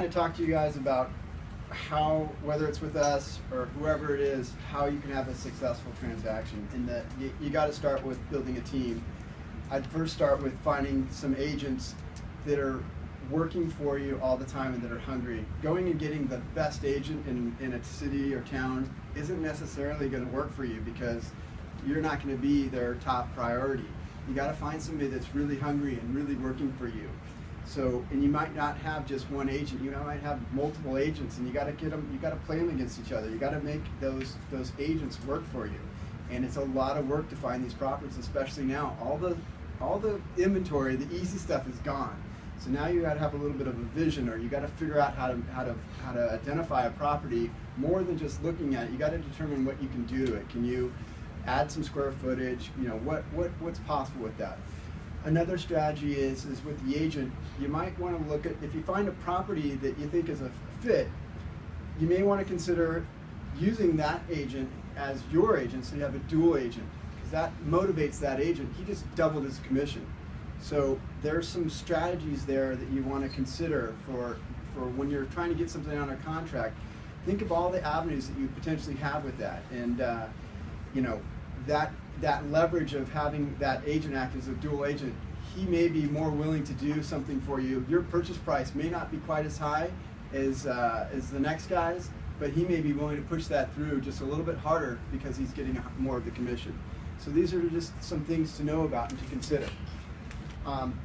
I talk to you guys about how, whether it's with us or whoever it is, how you can have a successful transaction. And that you got to start with building a team. I'd first start with finding some agents that are working for you all the time and that are hungry. Going and getting the best agent in a city or town isn't necessarily going to work for you because you're not going to be their top priority. You got to find somebody that's really hungry and really working for you. So, and you might not have just one agent. You might have multiple agents, and you got to get them. You got to play them against each other. You got to make those agents work for you, and it's a lot of work to find these properties, especially now. All the inventory, the easy stuff is gone. So now you got to have a little bit of a vision, or you got to figure out how to identify a property more than just looking at it. You got to determine what you can do to it. Can you add some square footage? You know what's possible with that. Another strategy is with the agent, you might want to look at, if you find a property that you think is a fit, you may want to consider using that agent as your agent, so you have a dual agent, because that motivates that agent. He just doubled his commission. So there's some strategies there that you want to consider for when you're trying to get something on a contract. Think of all the avenues that you potentially have with that, and you know, that leverage of having that agent act as a dual agent, he may be more willing to do something for you. Your purchase price may not be quite as high as the next guy's, but he may be willing to push that through just a little bit harder because he's getting more of the commission. So these are just some things to know about and to consider.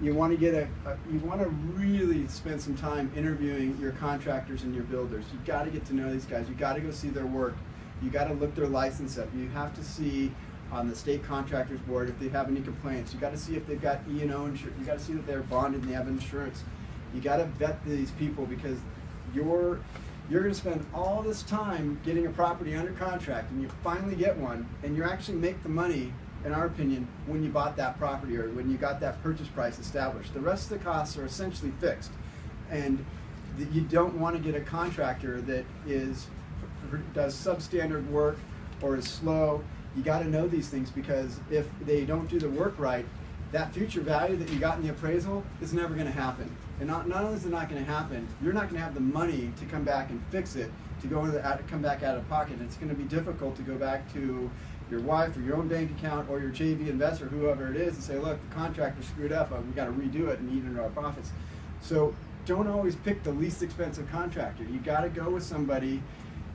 You want to really spend some time interviewing your contractors and your builders. You got to get to know these guys. You got to go see their work. You got to look their license up. You have to see on the state contractors board if they have any complaints. You got to see if they've got E&O insurance. You got to see that they're bonded and they have insurance. You got to vet these people because you're going to spend all this time getting a property under contract, and you finally get one, and you actually make the money, in our opinion, when you bought that property or when you got that purchase price established. The rest of the costs are essentially fixed, and you don't want to get a contractor that does substandard work or is slow. You got to know these things, because if they don't do the work right, that future value that you got in the appraisal is never going to happen. And not only is it not going to happen, you're not going to have the money to come back and fix it, to come back out of pocket. It's going to be difficult to go back to your wife or your own bank account or your JV investor, whoever it is, and say, look, the contractor screwed up, we got to redo it and eat into our profits. So don't always pick the least expensive contractor. You got to go with somebody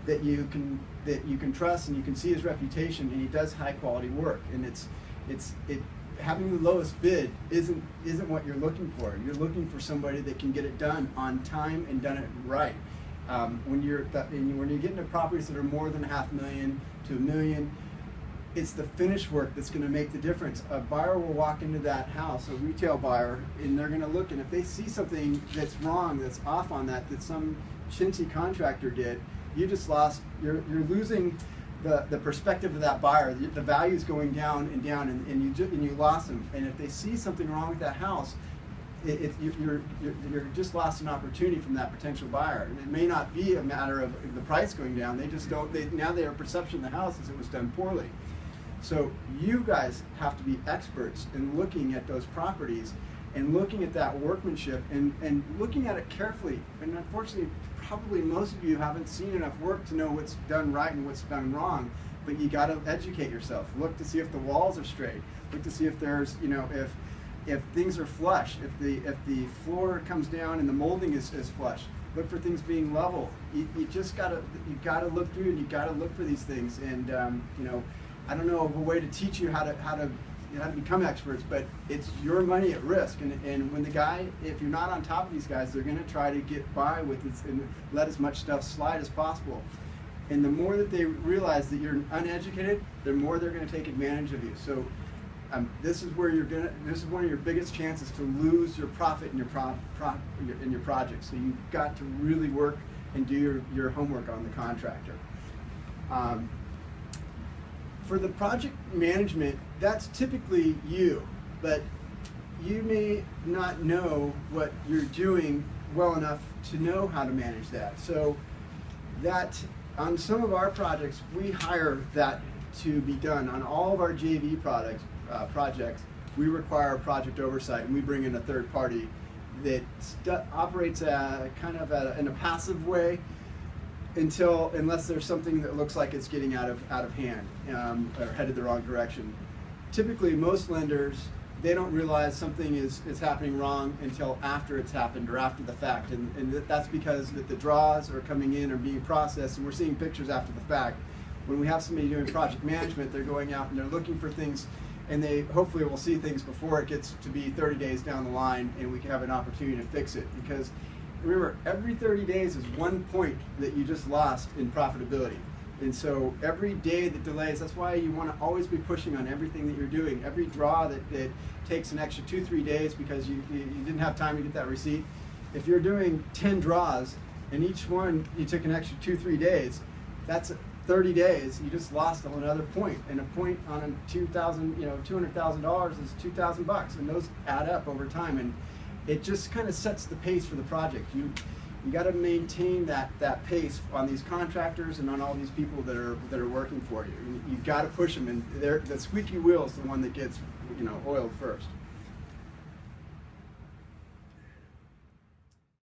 that you can trust, and you can see his reputation, and he does high quality work. And having the lowest bid isn't what you're looking for. You're looking for somebody that can get it done on time and done it right. When you're getting to properties that are more than $500,000 to $1 million, it's the finish work that's going to make the difference. A buyer will walk into that house, a retail buyer, and they're going to look, and if they see something that's wrong, that's off on that some chintzy contractor did, you're losing the perspective of that buyer. The value is going down and down, and you lost them. And if they see something wrong with that house, you're just lost an opportunity from that potential buyer. And it may not be a matter of the price going down. They just don't. Now their perception of the house is it was done poorly. So you guys have to be experts in looking at those properties and looking at that workmanship and looking at it carefully. And unfortunately, probably most of you haven't seen enough work to know what's done right and what's done wrong, but you got to educate yourself. Look to see if the walls are straight. Look to see if there's, if things are flush, if the floor comes down and the molding is flush. Look for things being level. You gotta look through, and you gotta look for these things. And I don't know of a way to teach you how to become experts, but it's your money at risk. And when the guy, if you're not on top of these guys, they're going to try to get by with it and let as much stuff slide as possible. And the more that they realize that you're uneducated, the more they're going to take advantage of you. So this is one of your biggest chances to lose your profit in your project. So you've got to really work and do your homework on the contractor. For the project management, that's typically you, but you may not know what you're doing well enough to know how to manage that. So that on some of our projects, we hire that to be done. On all of our JV projects, we require project oversight, and we bring in a third party that operates kind of in a passive way unless there's something that looks like it's getting out of hand or headed the wrong direction. Typically, most lenders, they don't realize something is happening wrong until after it's happened or after the fact, and that's because the draws are coming in or being processed, and we're seeing pictures after the fact. When we have somebody doing project management, they're going out and they're looking for things, and they hopefully will see things before it gets to be 30 days down the line, and we can have an opportunity to fix it. Because remember, every 30 days is 1 point that you just lost in profitability. And so every day that delays, that's why you want to always be pushing on everything that you're doing. Every draw that takes an extra 2-3 days because you didn't have time to get that receipt. If you're doing 10 draws and each one you took an extra 2-3 days, that's 30 days. You just lost another point, and a point on a $200,000 is $2,000, and those add up over time, and it just kind of sets the pace for the project. You got to maintain that pace on these contractors and on all these people that are working for you. You've got to push them, and the squeaky wheel is the one that gets oiled first.